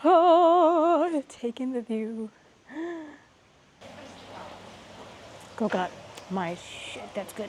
Oh, taking the view. Coconut. My shit, that's good.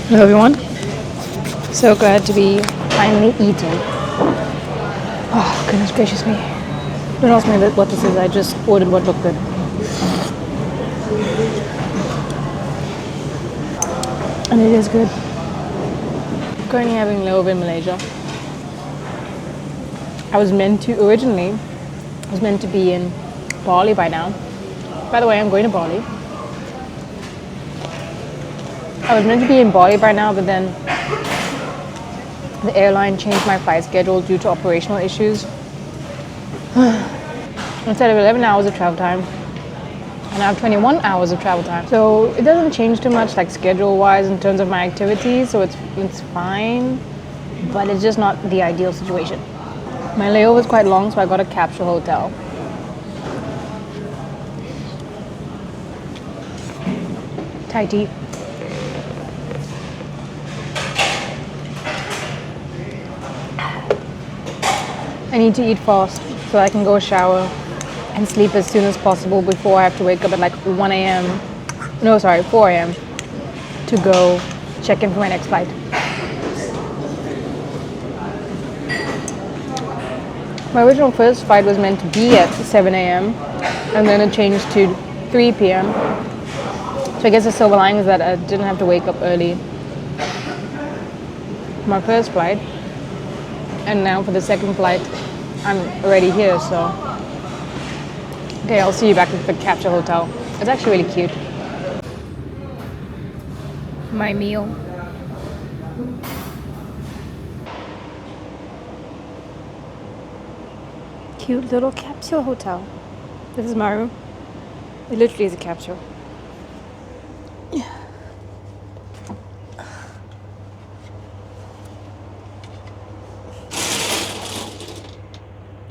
Hello everyone. So glad to be finally eating. Oh, goodness gracious me. Don't ask me what this is. I just ordered what looked good. And it is good. Currently having layover in Malaysia. I was meant to be in Bali by now. By the way, I'm going to Bali. I was meant to be in Bali by now, but then the airline changed my flight schedule due to operational issues. Instead of 11 hours of travel time, and I have 21 hours of travel time. So it doesn't change too much, like schedule-wise, in terms of my activities. So it's fine, but it's just not the ideal situation. My layover was quite long, so I got a capsule hotel. Thai tea. I need to eat fast so I can go shower and sleep as soon as possible before I have to wake up at like 1 a.m. No, sorry, 4 a.m. to go check in for my next flight. My original first flight was meant to be at 7 a.m. and then it changed to 3 p.m. So I guess the silver lining is that I didn't have to wake up early. My first flight, and now for the second flight, I'm already here, so. Okay, I'll see you back at the capsule hotel. It's actually really cute. My meal. Cute little capsule hotel. This is my room. It literally is a capsule.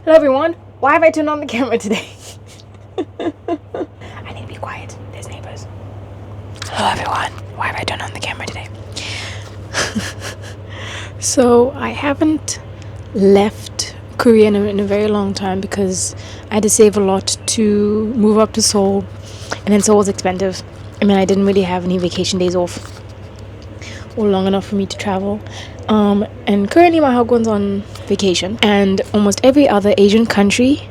Hello everyone. Why have I turned on the camera today? I need to be quiet. There's neighbors. Hello everyone. Why have I turned on the camera today? So I haven't left Korea in a very long time because I had to save a lot to move up to Seoul, and then Seoul was expensive. I mean, I didn't really have any vacation days off or long enough for me to travel. And currently my husband's on vacation, and almost every other Asian country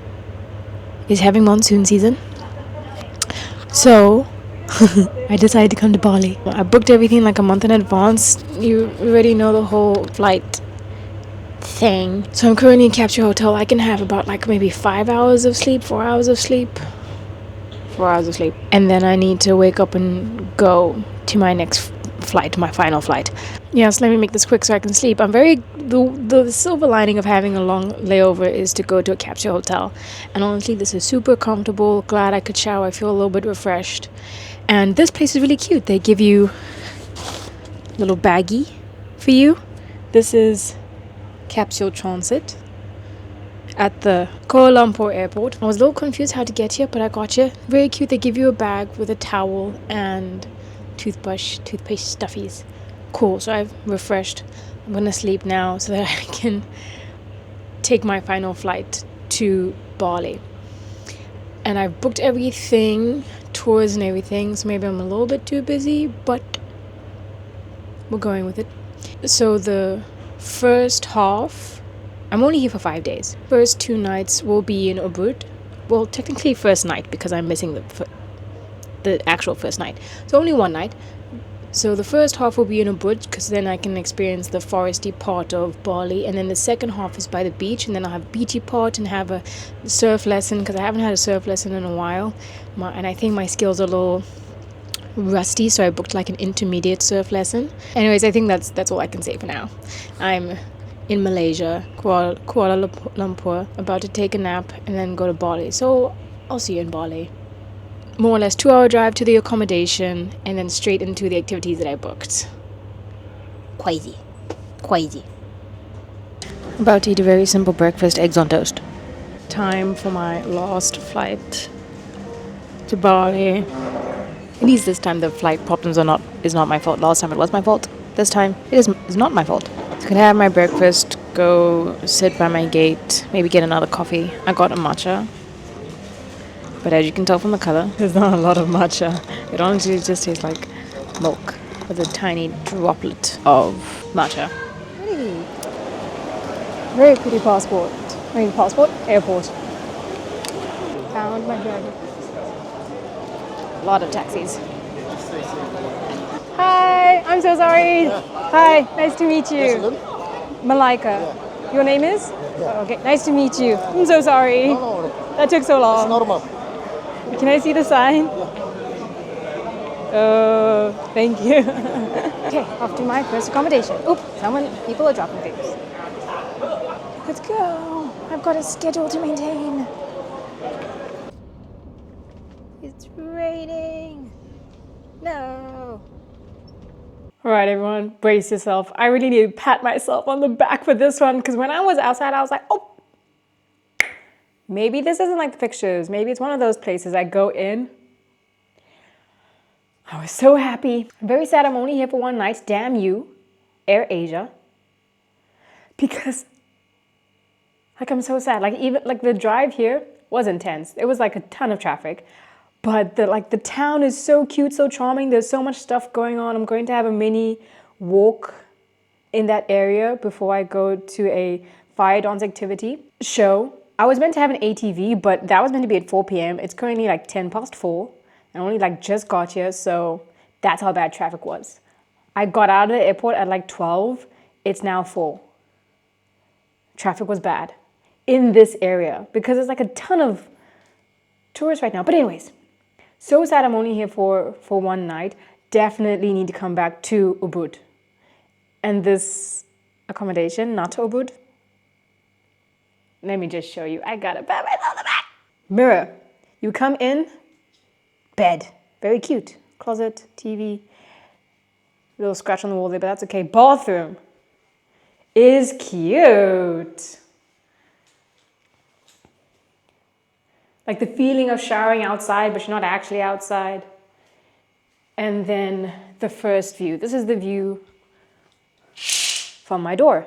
is having monsoon season. So I decided to come to Bali. I booked everything like a month in advance. You already know the whole flight thing. So I'm currently in Capture Hotel. I can have about like maybe 5 hours of sleep, 4 hours of sleep. 4 hours of sleep. And then I need to wake up and go to my next flight, my final flight. Yes, let me make this quick so I can sleep. The silver lining of having a long layover is to go to a capsule hotel. And honestly, this is super comfortable. Glad I could shower. I feel a little bit refreshed. And this place is really cute. They give you a little baggie for you. This is capsule transit at the Kuala Lumpur airport. I was a little confused how to get here, but I got here. Very cute. They give you a bag with a towel and toothbrush, toothpaste stuffies. Cool. So I've refreshed. I'm gonna sleep now so that I can take my final flight to Bali. And I've booked everything, tours and everything, so maybe I'm a little bit too busy, but we're going with it. So the first half, I'm only here for 5 days. First 2 nights will be in Ubud. Well, technically first night because I'm missing the actual first night. So only 1 night. So the first half will be in Ubud because then I can experience the foresty part of Bali, and then the second half is by the beach, and then I'll have a beachy part and have a surf lesson because I haven't had a surf lesson in a while, and I think my skills are a little rusty, so I booked like an intermediate surf lesson. Anyways, I think that's all I can say for now. I'm in Malaysia, Kuala Lumpur, about to take a nap and then go to Bali. So I'll see you in Bali. More or less 2-hour drive to the accommodation and then straight into the activities that I booked. Crazy. Crazy. About to eat a very simple breakfast, eggs on toast. Time for my last flight to Bali. At least this time the flight problems is not my fault. Last time it was my fault. This time is not my fault. So gonna have my breakfast, go sit by my gate, maybe get another coffee. I got a matcha. But as you can tell from the color, there's not a lot of matcha. It honestly just tastes like milk with a tiny droplet of matcha. Pretty. Very pretty passport. Airport. Found my driver. A lot of taxis. Hi, I'm so sorry. Hi, nice to meet you. Malaika. Your name is? Oh, okay, nice to meet you. I'm so sorry. That took so long. It's normal. Can I see the sign? Oh, thank you. Okay, off to my first accommodation. Oop, people are dropping things. Let's go. I've got a schedule to maintain. It's raining. No. All right, everyone, brace yourself. I really need to pat myself on the back for this one because when I was outside, I was like, oh, maybe this isn't like the pictures. Maybe it's one of those places I go in. I was so happy. I'm very sad I'm only here for one night. Damn you, Air Asia. Because, I'm so sad. Even the drive here was intense. It was like a ton of traffic. But the town is so cute, so charming. There's so much stuff going on. I'm going to have a mini walk in that area before I go to a fire dance activity show. I was meant to have an ATV, but that was meant to be at 4 p.m. It's currently 4:10. I only just got here, so that's how bad traffic was. I got out of the airport at 12. It's now 4. Traffic was bad in this area because there's a ton of tourists right now. But anyways, so sad I'm only here for one night. Definitely need to come back to Ubud. And this accommodation, Nata Ubud. Let me just show you. I got a pat myself on the back. Mirror. You come in, bed. Very cute. Closet, TV. Little scratch on the wall there, but that's okay. Bathroom is cute. The feeling of showering outside, but you're not actually outside. And then the first view. This is the view from my door.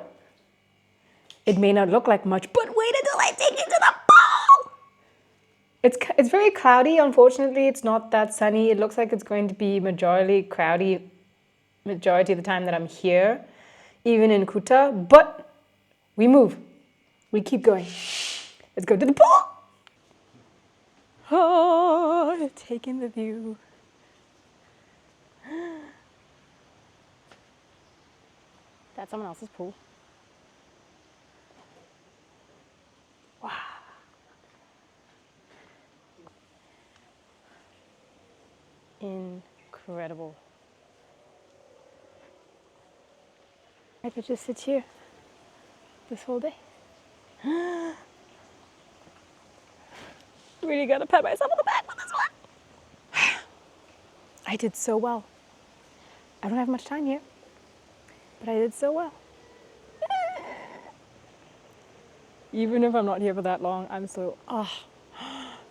It may not look like much, but wait until I take you to the pool. It's very cloudy. Unfortunately, it's not that sunny. It looks like it's going to be majority cloudy majority of the time that I'm here, even in Kuta. But we move. We keep going. Let's go to the pool. Oh, taking the view. That's someone else's pool. Wow. Incredible. I could just sit here this whole day. Really gotta pat myself on the back with this one. I did so well. I don't have much time here, but I did so well. Even if I'm not here for that long, I'm so,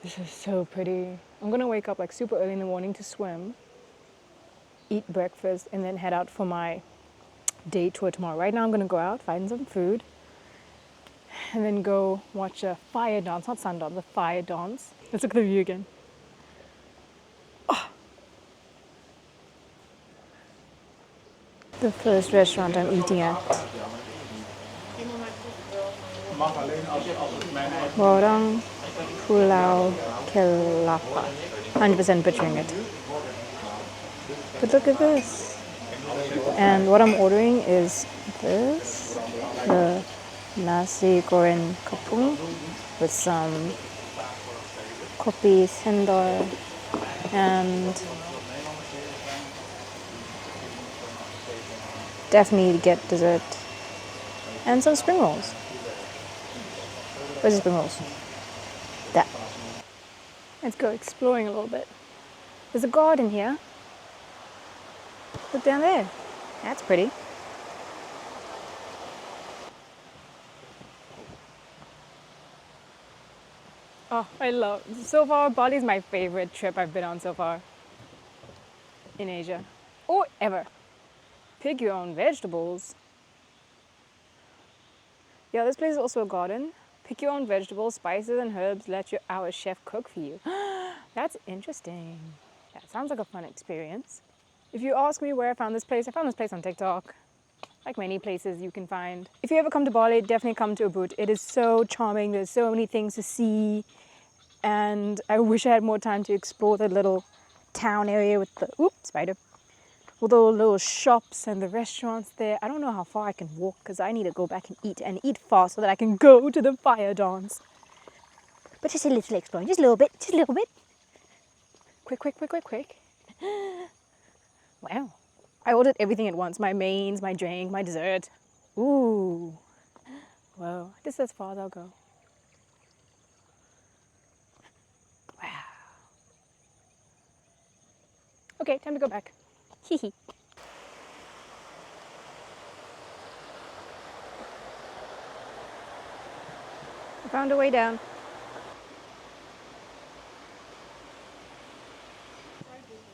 this is so pretty. I'm gonna wake up super early in the morning to swim, eat breakfast, and then head out for my day tour tomorrow. Right now I'm gonna go out, find some food, and then go watch a fire dance, not sun dance, a fire dance. Let's look at the view again. Oh. The first restaurant I'm eating at. Warung, Pulau, Kelapa. 100% butchering it. But look at this. And what I'm ordering is this, the nasi goreng kapung with some kopi cendol and definitely need to get dessert and some spring rolls. Where's the spring rolls? That. Let's go exploring a little bit. There's a garden here. Look down there. That's pretty. Oh, I love, so far Bali is my favorite trip I've been on so far in Asia or ever. Pick your own vegetables. Yeah, this place is also a garden. Pick your own vegetables, spices and herbs. Let our chef cook for you. That's interesting. That sounds like a fun experience. If you ask me where I found this place on TikTok. Like many places you can find. If you ever come to Bali, definitely come to Ubud. It is so charming. There's so many things to see. And I wish I had more time to explore the little town area with the, spider. With all the little shops and the restaurants there. I don't know how far I can walk because I need to go back and eat fast so that I can go to the fire dance. But just a little exploring, just a little bit. Quick. Wow. I ordered everything at once. My mains, my drink, my dessert. Ooh. Whoa. This is as far as I'll go. Wow. Okay, time to go back. Hee. I found a way down.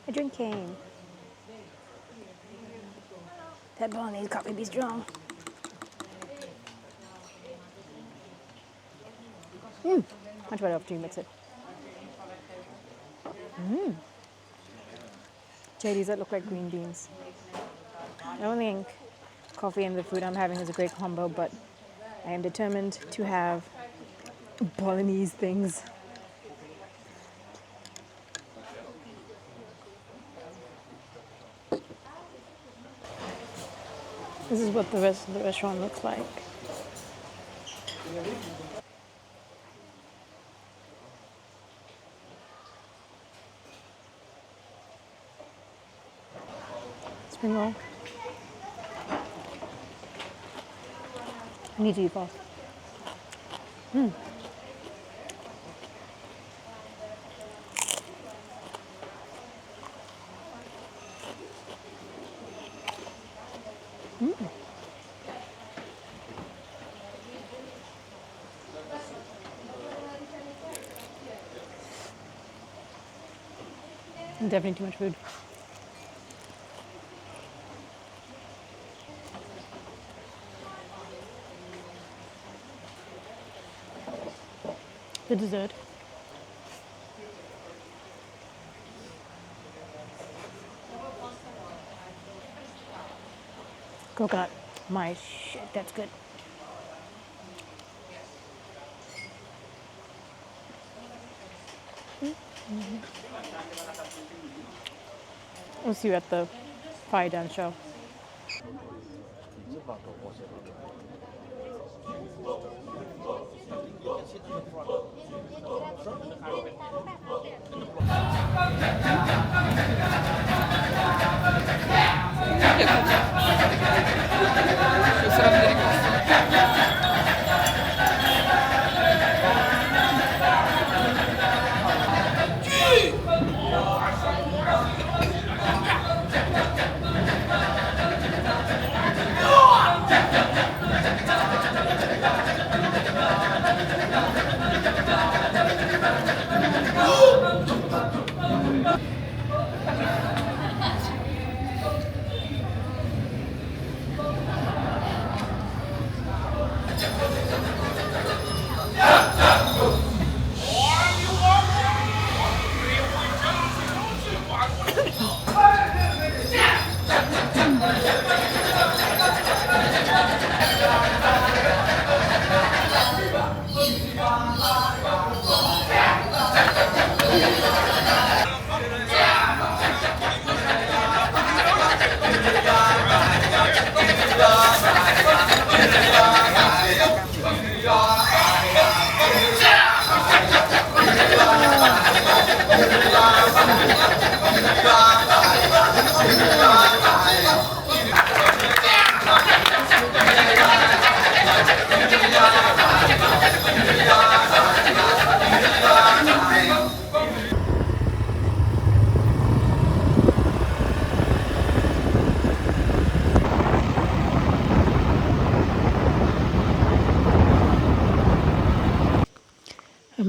A drink came. That Balinese coffee be strong. Much better after you mix it. Cherries that look like green beans. I don't think coffee and the food I'm having is a great combo, but I am determined to have Balinese things. This is what the rest of the restaurant looks like. Spring roll. I need to eat fast. Definitely too much food. The dessert. Coconut. My shit, that's good. We'll see you at the fire dance show.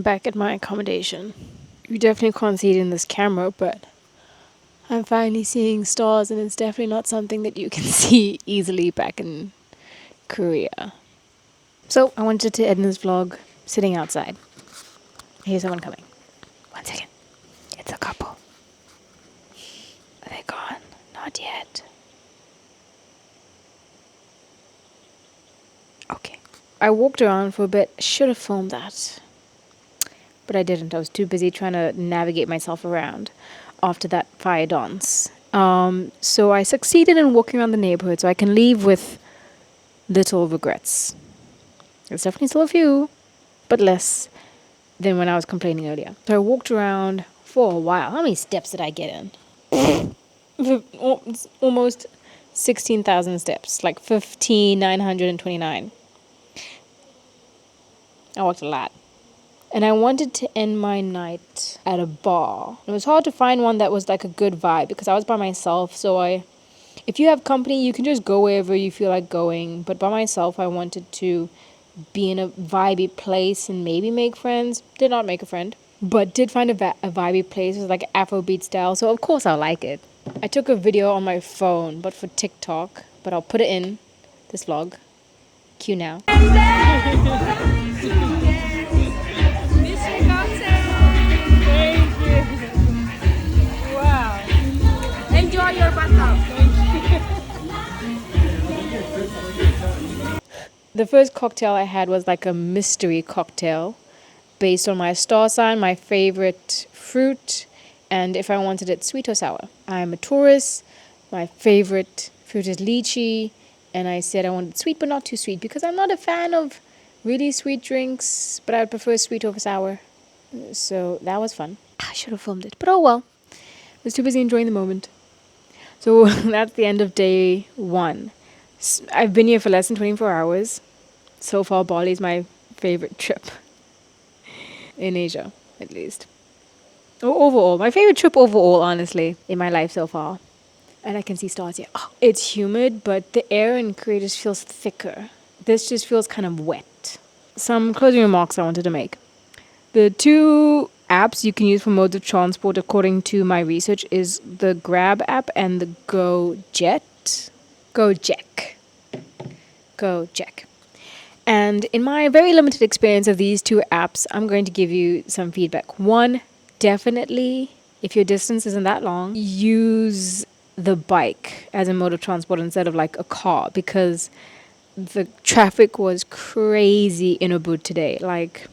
I'm back at my accommodation. You definitely can't see it in this camera, but I'm finally seeing stars, and it's definitely not something that you can see easily back in Korea. So I wanted to end this vlog sitting outside. Here's someone coming. 1 second. It's a couple. Are they gone? Not yet. Okay. I walked around for a bit. Should have filmed that. But I didn't. I was too busy trying to navigate myself around after that fire dance. So I succeeded in walking around the neighborhood, so I can leave with little regrets. There's definitely still a few, but less than when I was complaining earlier. So I walked around for a while. How many steps did I get in? It's almost 16,000 steps, like 15,929. I walked a lot. And I wanted to end my night at a bar. It was hard to find one that was like a good vibe because I was by myself. So if you have company, you can just go wherever you feel like going. But by myself, I wanted to be in a vibey place and maybe make friends. Did not make a friend, but did find a vibey place. It was like Afrobeat style. So of course I'll like it. I took a video on my phone, but for TikTok. But I'll put it in this vlog. Cue now. Enjoy your bathtub. The first cocktail I had was like a mystery cocktail based on my star sign, my favorite fruit, and if I wanted it sweet or sour. I'm a Taurus. My favorite fruit is lychee, and I said I wanted sweet but not too sweet because I'm not a fan of really sweet drinks, but I would prefer sweet over sour. So that was fun. I should have filmed it, but oh well. I was too busy enjoying the moment. So that's the end of day 1. I've been here for less than 24 hours. So far, Bali is my favorite trip in Asia, at least. Or overall, my favorite trip overall, honestly, in my life so far. And I can see stars here. Oh, it's humid, but the air in Korea just feels thicker. This just feels kind of wet. Some closing remarks I wanted to make. The 2 apps you can use for modes of transport, according to my research, is the Grab app and the Gojek. And in my very limited experience of these 2 apps, I'm going to give you some feedback. 1, definitely, if your distance isn't that long, use the bike as a mode of transport instead of like a car, because the traffic was crazy in Ubud today. Like,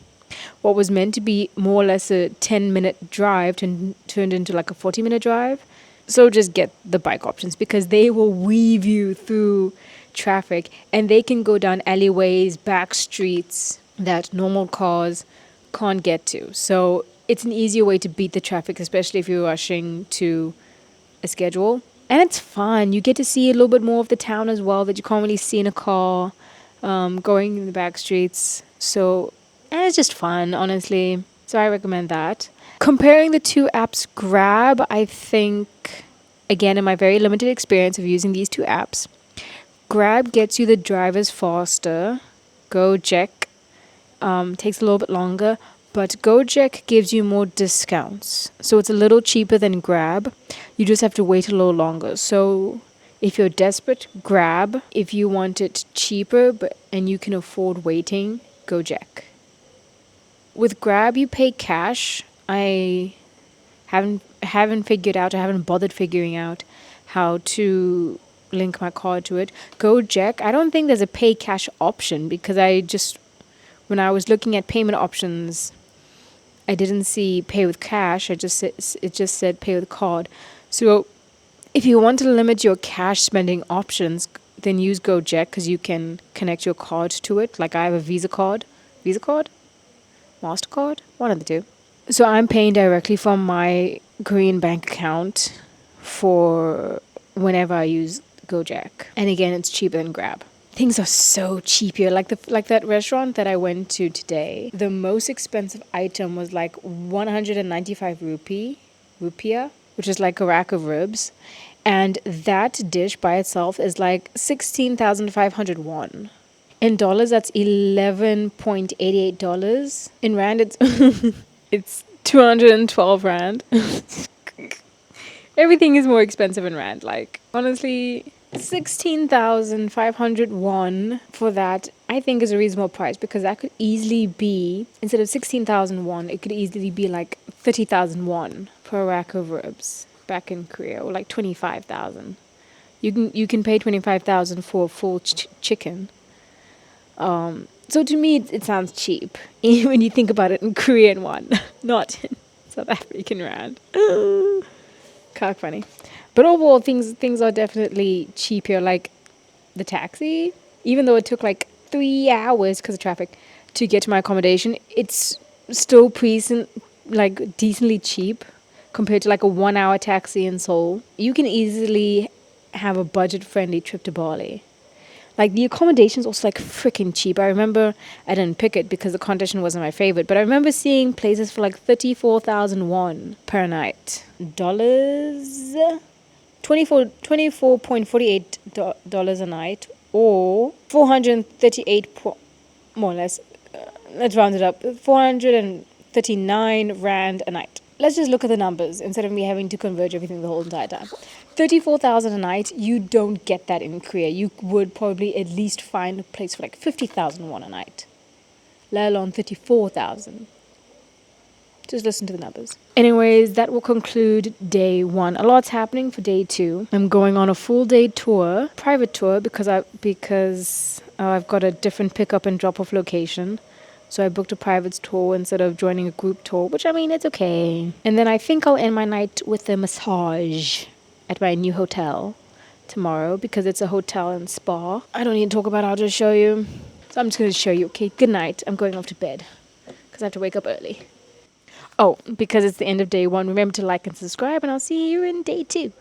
what was meant to be more or less a 10-minute drive turned into like a 40-minute drive. So just get the bike options because they will weave you through traffic and they can go down alleyways, back streets that normal cars can't get to. So it's an easier way to beat the traffic, especially if you're rushing to a schedule. And it's fun. You get to see a little bit more of the town as well that you can't really see in a car, going in the back streets. So, and it's just fun, honestly. So I recommend that. Comparing the 2 apps, Grab, I think, again, in my very limited experience of using these 2 apps, Grab gets you the drivers faster. Gojek takes a little bit longer, but Gojek gives you more discounts. So it's a little cheaper than Grab. You just have to wait a little longer. So if you're desperate, Grab. If you want it cheaper and you can afford waiting, Gojek. With Grab, you pay cash. I haven't bothered figuring out how to link my card to it. Gojek, I don't think there's a pay cash option because when I was looking at payment options, I didn't see pay with cash. It just said pay with card. So if you want to limit your cash spending options, then use Gojek because you can connect your card to it. Like I have a Visa card, MasterCard, one of the 2. So I'm paying directly from my Korean bank account for whenever I use Gojek. And again, it's cheaper than Grab. Things are so cheap here. Like that restaurant that I went to today, the most expensive item was like 195 rupiah, which is like a rack of ribs. And that dish by itself is like 16,500 won. In dollars, that's $11.88. In rand, it's it's 212 rand. Everything is more expensive in rand. Like honestly, 16,500 won for that, I think, is a reasonable price because that could easily be, instead of 16,000 won, it could easily be like 30,000 won per rack of ribs back in Korea, or like 25,000. You can pay 25,000 for a full chicken. So to me, it sounds cheap when you think about it in Korean won, not in South African rand. Kind of funny. But overall, things are definitely cheap here. Like the taxi, even though it took like 3 hours because of traffic to get to my accommodation, it's still like decently cheap compared to like a 1 hour taxi in Seoul. You can easily have a budget friendly trip to Bali. Like the accommodation is also like freaking cheap. I remember I didn't pick it because the condition wasn't my favorite, but I remember seeing places for like 34,000 won per night. Dollars? 24.48 dollars a night, or 438 more or less. Let's round it up. 439 rand a night. Let's just look at the numbers instead of me having to converge everything the whole entire time. 34,000 a night, you don't get that in Korea. You would probably at least find a place for like 50,000 won a night, let alone 34,000. Just listen to the numbers. Anyways, that will conclude day one. A lot's happening for day two. I'm going on a full day tour, private tour, because I've got a different pickup and drop off location. So I booked a private tour instead of joining a group tour, which I mean, it's okay. And then I think I'll end my night with a massage at my new hotel tomorrow because it's a hotel and spa. I don't need to talk about it, I'll just show you. So I'm just going to show you. Okay, good night. I'm going off to bed because I have to wake up early. Oh, because it's the end of day one, remember to like and subscribe, and I'll see you in day two.